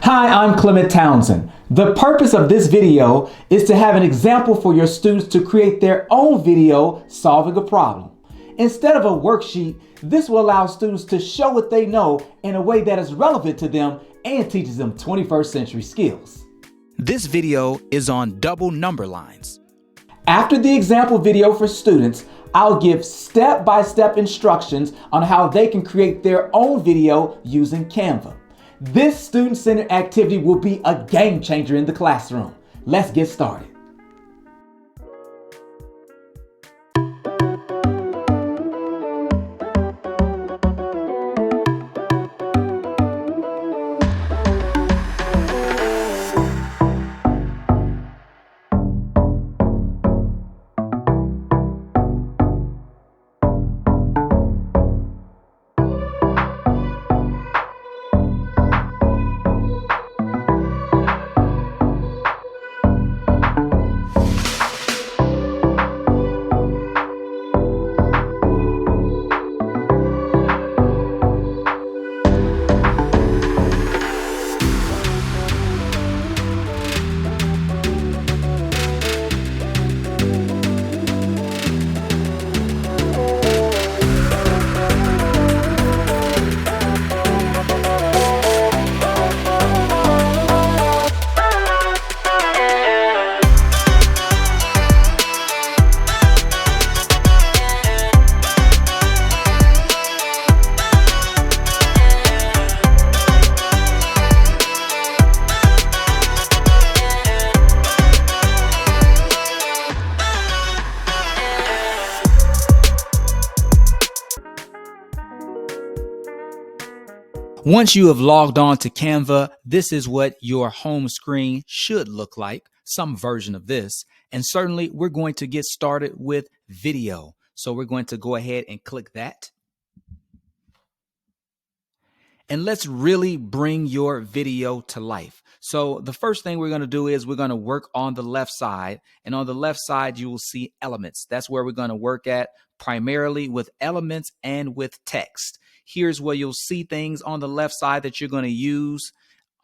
Hi, I'm Clement Townsend. The purpose of this video is to have an example for your students to create their own video solving a problem. Instead of a worksheet, this will allow students to show what they know in a way that is relevant to them and teaches them 21st century skills. This video is on double number lines. After the example video for students, I'll give step-by-step instructions on how they can create their own video using Canva. This student-centered activity will be a game changer in the classroom. Let's get started. Once you have logged on to Canva, this is what your home screen should look like, some version of this. And certainly we're going to get started with video. So we're going to go ahead and click that. And let's really bring your video to life. So the first thing we're going to do is we're going to work on the left side. And on the left side, you will see elements. That's where we're going to work at primarily with elements and with text. Here's where you'll see things on the left side that you're going to use.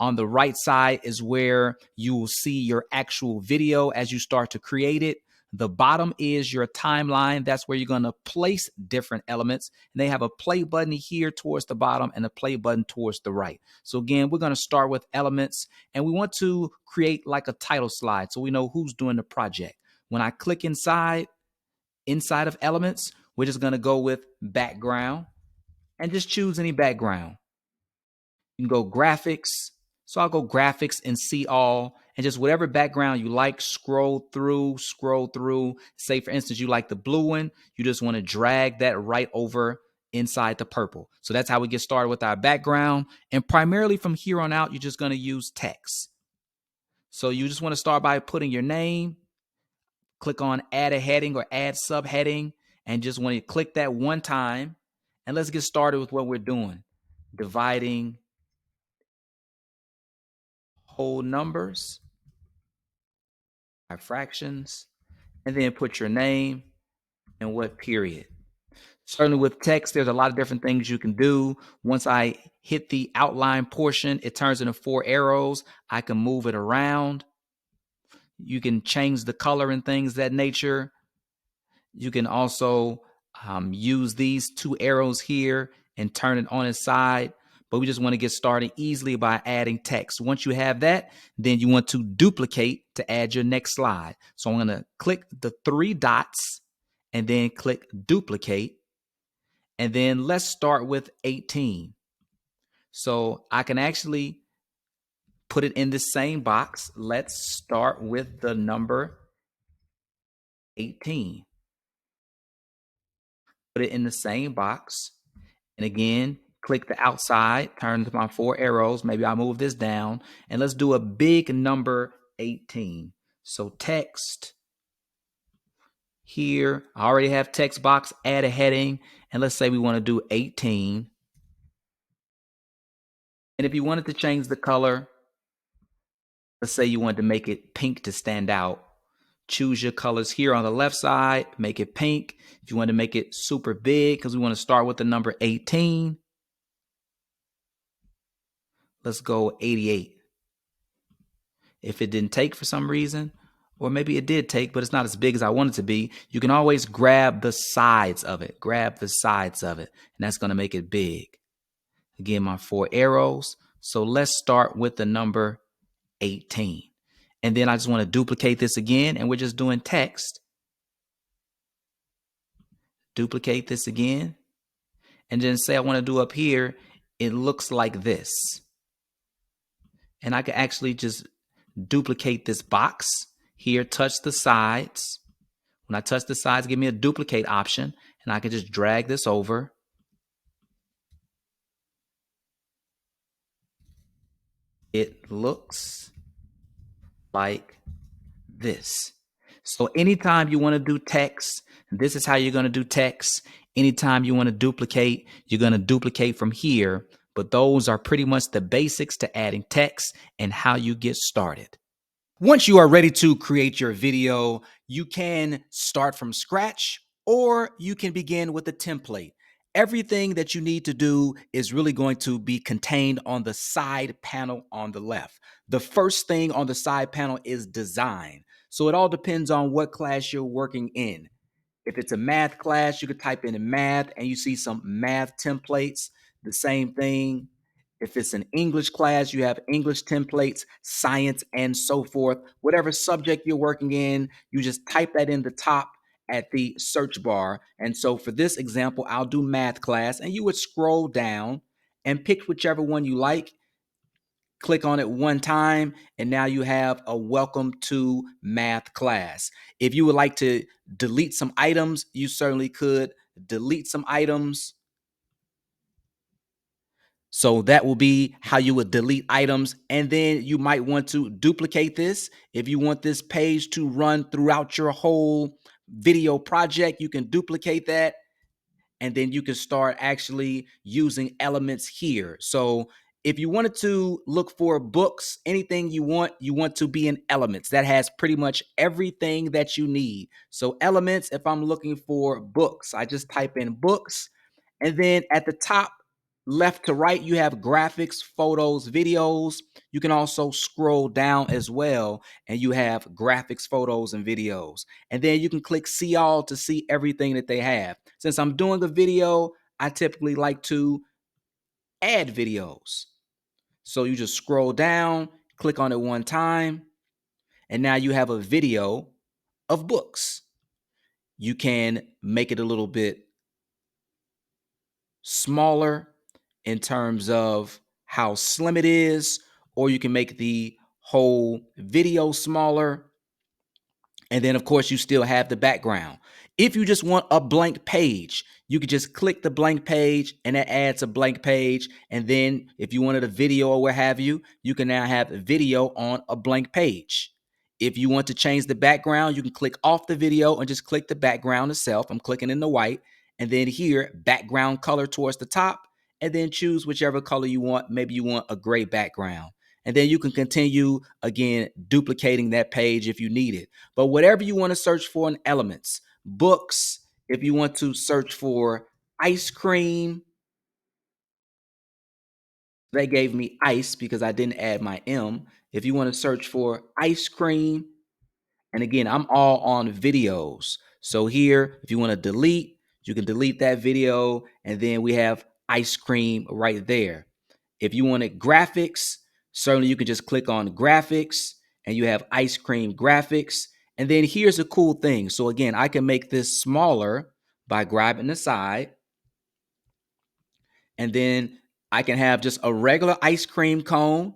On the right side is where you will see your actual video as you start to create it. The bottom is your timeline. That's where you're going to place different elements. And they have a play button here towards the bottom and a play button towards the right. So again, we're going to start with elements and we want to create like a title slide so we know who's doing the project. When I click inside of elements, we're just going to go with background and just choose any background. You can go graphics. So I'll go graphics and see all, and just whatever background you like, scroll through. Say, for instance, you like the blue one. You just want to drag that right over inside the purple. So that's how we get started with our background. And primarily from here on out, you're just going to use text. So you just want to start by putting your name, click on add a heading or add subheading, and just want to click that one time. And let's get started with what we're doing. Dividing whole numbers by fractions, and then put your name and what period. Certainly with text, there's a lot of different things you can do. Once I hit the outline portion, it turns into 4 arrows. I can move it around. You can change the color and things of that nature. You can also use these 2 arrows here and turn it on its side. But we just want to get started easily by adding text. Once you have that, then you want to duplicate to add your next slide. So I'm going to click the 3 dots and then click duplicate. And then let's start with 18. So I can actually put it in the same box. Let's start with the number 18. Put it in the same box. And again, click the outside, turn to my 4 arrows. Maybe I'll move this down and let's do a big number 18. So text here, I already have text box, add a heading. And let's say we want to do 18. And if you wanted to change the color, let's say you wanted to make it pink to stand out. Choose your colors here on the left side, make it pink. If you want to make it super big, because we want to start with the number 18. Let's go 88. if it didn't take for some reason, or maybe it did take, but it's not as big as I want it to be, you can always grab the sides of it. Grab the sides of it, and that's going to make it big. Again, my 4 arrows. So let's start with the number 18. And then I just want to duplicate this again, and we're just doing text. Duplicate this again. And then say I want to do up here, it looks like this. And I can actually just duplicate this box here, touch the sides. When I touch the sides, give me a duplicate option, and I can just drag this over. It looks like this. So anytime you want to do text, this is how you're going to do text. Anytime you want to duplicate, you're going to duplicate from here. But those are pretty much the basics to adding text and how you get started. Once you are ready to create your video, you can start from scratch or you can begin with a template. Everything that you need to do is really going to be contained on the side panel on the left. The first thing on the side panel is design. So it all depends on what class you're working in. If it's a math class, you could type in math and you see some math templates. The same thing. If it's an English class, you have English templates, science, and so forth. Whatever subject you're working in, you just type that in the top at the search bar. And so for this example, I'll do math class, and you would scroll down and pick whichever one you like. Click on it one time, and now you have a welcome to math class. If you would like to delete some items, you certainly could delete some items. So that will be how you would delete items. And then you might want to duplicate this. If you want this page to run throughout your whole video project, you can duplicate that. And then you can start actually using elements here. So if you wanted to look for books, anything you want to be in elements. That has pretty much everything that you need. So elements, if I'm looking for books, I just type in books. And then at the top, left to right, you have graphics, photos, videos. You can also scroll down as well, and you have graphics, photos, and videos. And then you can click see all to see everything that they have. Since I'm doing a video, I typically like to add videos. So you just scroll down, click on it one time, and now you have a video of books. You can make it a little bit smaller in terms of how slim it is, or you can make the whole video smaller. And then, of course, you still have the background. If you just want a blank page, you could just click the blank page and that adds a blank page. And then if you wanted a video or what have you, you can now have a video on a blank page. If you want to change the background, you can click off the video and just click the background itself. I'm clicking in the white. And then here, background color towards the top. And then choose whichever color you want. Maybe you want a gray background. And then you can continue, again, duplicating that page if you need it. But whatever you want to search for in elements, books, if you want to search for ice cream, they gave me ice because I didn't add my M. If you want to search for ice cream, and again, I'm all on videos. So here, if you want to delete, you can delete that video. And then we have ice cream right there. If you wanted graphics, certainly you can just click on graphics and you have ice cream graphics. And then here's a cool thing. So again, I can make this smaller by grabbing the side. And then I can have just a regular ice cream cone.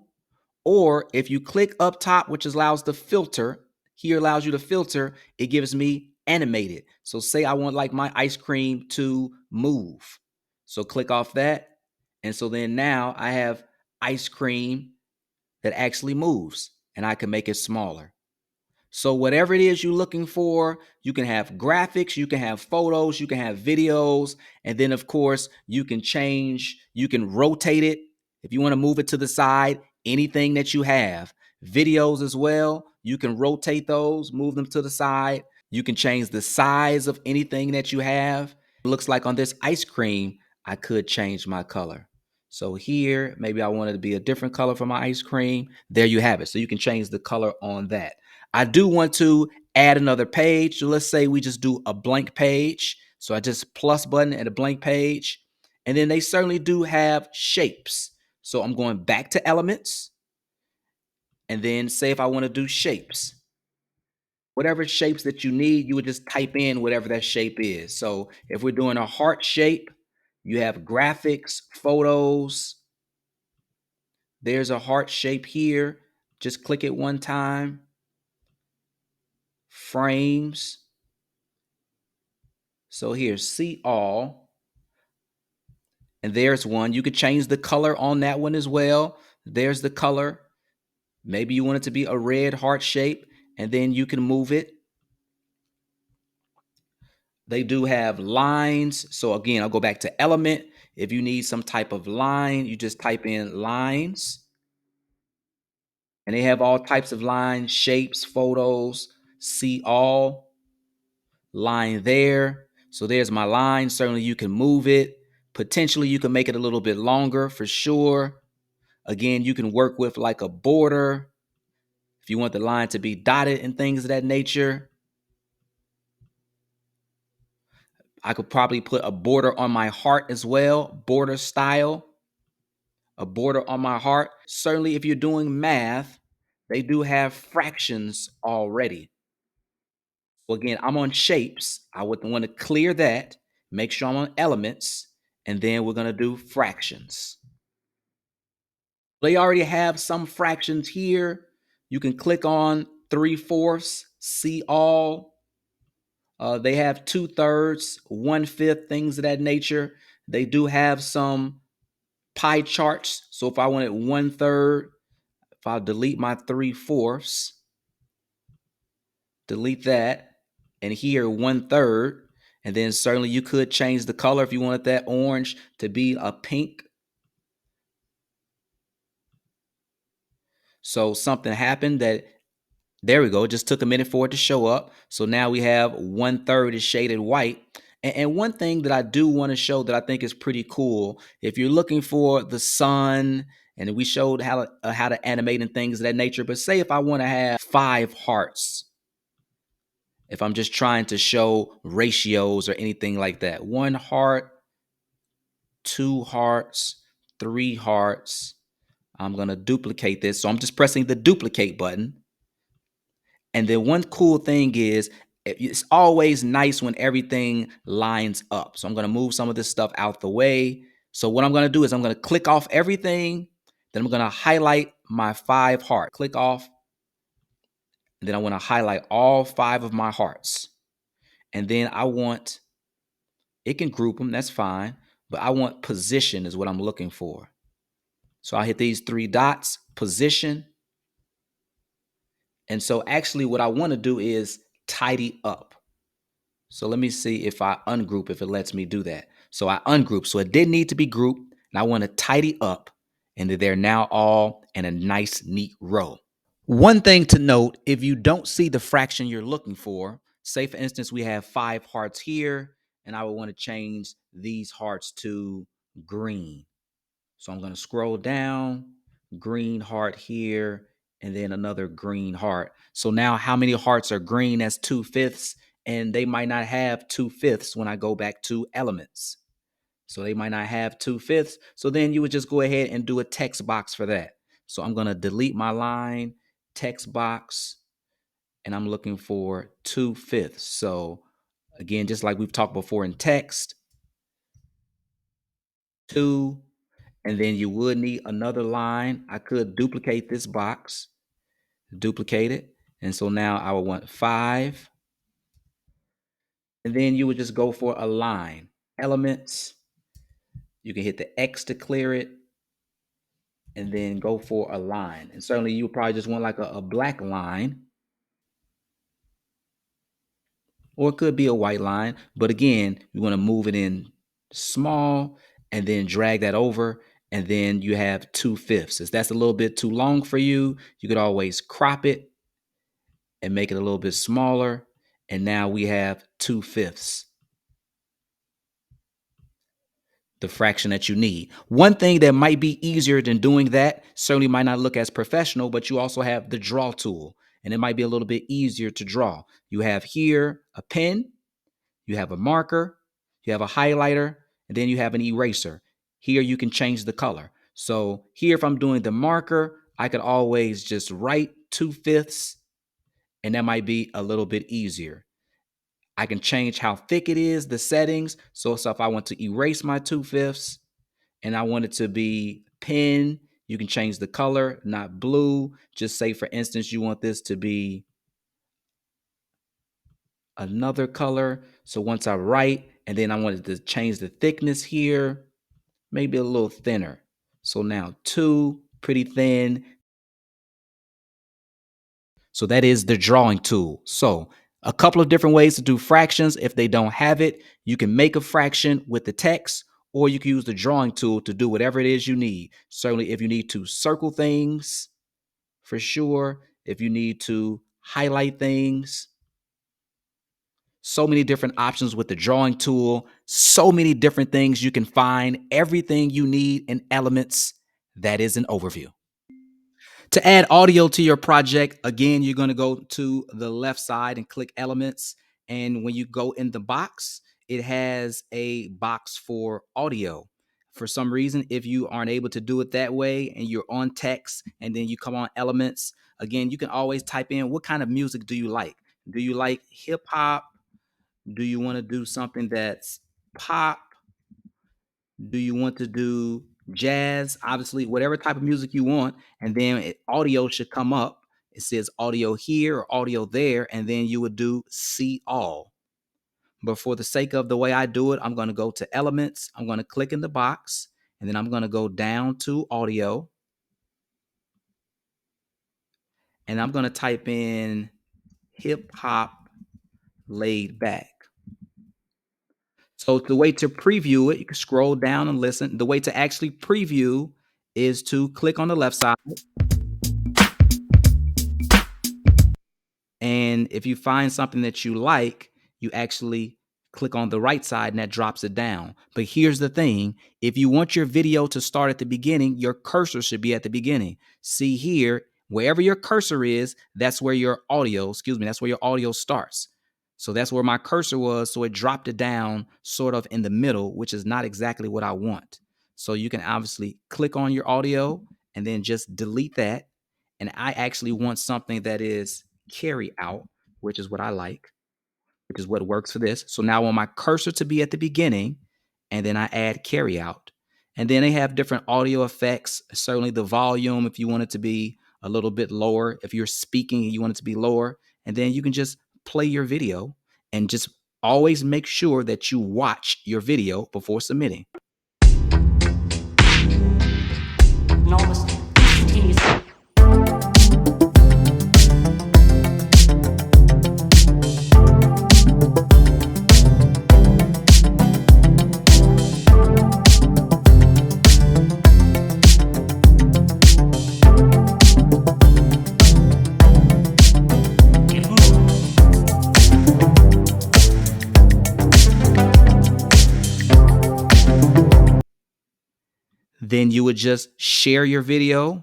Or if you click up top, which allows the filter, here allows you to filter, it gives me animated. So say I want like my ice cream to move. So click off that. And so then now I have ice cream that actually moves and I can make it smaller. So whatever it is you're looking for, you can have graphics, you can have photos, you can have videos, and then of course you can change, you can rotate it. If you want to move it to the side, anything that you have, videos as well, you can rotate those, move them to the side. You can change the size of anything that you have. It looks like on this ice cream, I could change my color. So here, maybe I wanted to be a different color for my ice cream. There you have it. So you can change the color on that. I do want to add another page. So let's say we just do a blank page. So I just plus button at a blank page. And then they certainly do have shapes. So I'm going back to elements. And then say if I want to do shapes, whatever shapes that you need, you would just type in whatever that shape is. So if we're doing a heart shape, you have graphics, photos. There's a heart shape here. Just click it one time. Frames. So here, see all. And there's one. You could change the color on that one as well. There's the color. Maybe you want it to be a red heart shape, and then you can move it. They do have lines. So again, I'll go back to element. If you need some type of line, you just type in lines. And they have all types of lines, shapes, photos, see all, line there. So there's my line. Certainly you can move it. Potentially you can make it a little bit longer for sure. Again, you can work with like a border if you want the line to be dotted and things of that nature. I could probably put a border on my heart as well, border style, a border on my heart. Certainly if you're doing math, they do have fractions already. So again, I'm on shapes. I would want to clear that, make sure I'm on elements, and then we're going to do fractions. They already have some fractions here. You can click on 3/4, see all. They have 2/3, 1/5, things of that nature. They do have some pie charts. So if I wanted 1/3, if I delete my 3/4, delete that, and here 1/3, and then certainly you could change the color if you wanted that orange to be a pink. So something happened that, there we go. It just took a minute for it to show up. So now we have 1/3 is shaded white. And one thing that I do want to show that I think is pretty cool, if you're looking for the sun, and we showed how to animate and things of that nature, but say if I want to have 5 hearts, if I'm just trying to show ratios or anything like that, 1 heart, 2 hearts, 3 hearts, I'm going to duplicate this. So I'm just pressing the duplicate button. And then one cool thing is it's always nice when everything lines up. So I'm going to move some of this stuff out the way. So what I'm going to do is I'm going to click off everything. Then I'm going to highlight my 5 hearts. Click off. And then I want to highlight all 5 of my hearts. And then I want, it can group them, that's fine. But I want position is what I'm looking for. So I hit these 3 dots, position. And so actually what I want to do is tidy up. So let me see if I ungroup, if it lets me do that. So I ungroup. So it did need to be grouped. And I want to tidy up. And they're now all in a nice, neat row. One thing to note, if you don't see the fraction you're looking for, say for instance, we have 5 hearts here, and I would want to change these hearts to green. So I'm going to scroll down, green heart here, and then another green heart. So now how many hearts are green? That's 2/5, and they might not have 2/5 when I go back to elements. So they might not have 2/5. So then you would just go ahead and do a text box for that. So I'm going to delete my line, text box, and I'm looking for 2/5. So again, just like we've talked before in text, 2, and then you would need another line. I could duplicate this box, duplicate it. And so now I would want 5. And then you would just go for a line. Elements. You can hit the X to clear it. And then go for a line. And certainly you would probably just want like a black line. Or it could be a white line. But again, you want to move it in small and then drag that over. And then you have 2/5. If that's a little bit too long for you, you could always crop it and make it a little bit smaller. And now we have 2/5. the fraction that you need. One thing that might be easier than doing that, certainly might not look as professional, but you also have the draw tool, and it might be a little bit easier to draw. You have here a pen, you have a marker, you have a highlighter, and then you have an eraser. Here you can change the color. So here, if I'm doing the marker, I could always just write 2/5, and that might be a little bit easier. I can change how thick it is, the settings. So if I want to erase my 2/5 and I want it to be pen, you can change the color, not blue. Just say, for instance, you want this to be another color. So once I write, and then I wanted to change the thickness here, maybe a little thinner. So now 2, pretty thin. So that is the drawing tool. So a couple of different ways to do fractions. If they don't have it, you can make a fraction with the text, or you can use the drawing tool to do whatever it is you need. Certainly if you need to circle things, for sure. If you need to highlight things, so many different options with the drawing tool, so many different things you can find, everything you need in Elements. That is an overview. To add audio to your project, again, you're going to go to the left side and click Elements. And when you go in the box, it has a box for audio. For some reason, if you aren't able to do it that way and you're on text and then you come on Elements, again, you can always type in what kind of music do you like? Do you like hip hop? Do you want to do something that's pop? Do you want to do jazz? Obviously, whatever type of music you want. And then audio should come up. It says audio here or audio there. And then you would do see all. But for the sake of the way I do it, I'm going to go to Elements. I'm going to click in the box. And then I'm going to go down to audio. And I'm going to type in hip hop laid back. So the way to preview it, you can scroll down and listen. The way to actually preview is to click on the left side. And if you find something that you like, you actually click on the right side and that drops it down. But here's the thing. If you want your video to start at the beginning, your cursor should be at the beginning. See here, wherever your cursor is, that's where your audio, that's where your audio starts. So that's where my cursor was. So it dropped it down sort of in the middle, which is not exactly what I want. So you can obviously click on your audio and then just delete that. And I actually want something that is carry out, which is what I like, which is what works for this. So now I want my cursor to be at the beginning, and then I add carry out. And then they have different audio effects, certainly the volume if you want it to be a little bit lower. If you're speaking and you want it to be lower, and then you can just play your video and just always make sure that you watch your video before submitting. Then you would just share your video.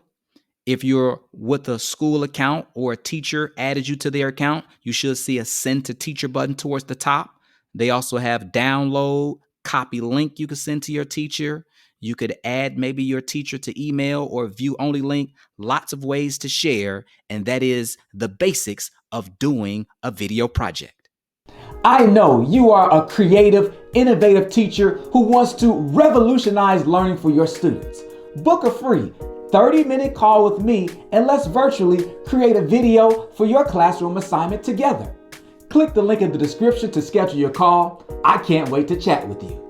If you're with a school account or a teacher added you to their account, you should see a send to teacher button towards the top. They also have download, copy link you can send to your teacher. You could add maybe your teacher to email or view only link. Lots of ways to share. And that is the basics of doing a video project. I know you are a creative, innovative teacher who wants to revolutionize learning for your students. Book a free 30-minute call with me and let's virtually create a video for your classroom assignment together. Click the link in the description to schedule your call. I can't wait to chat with you.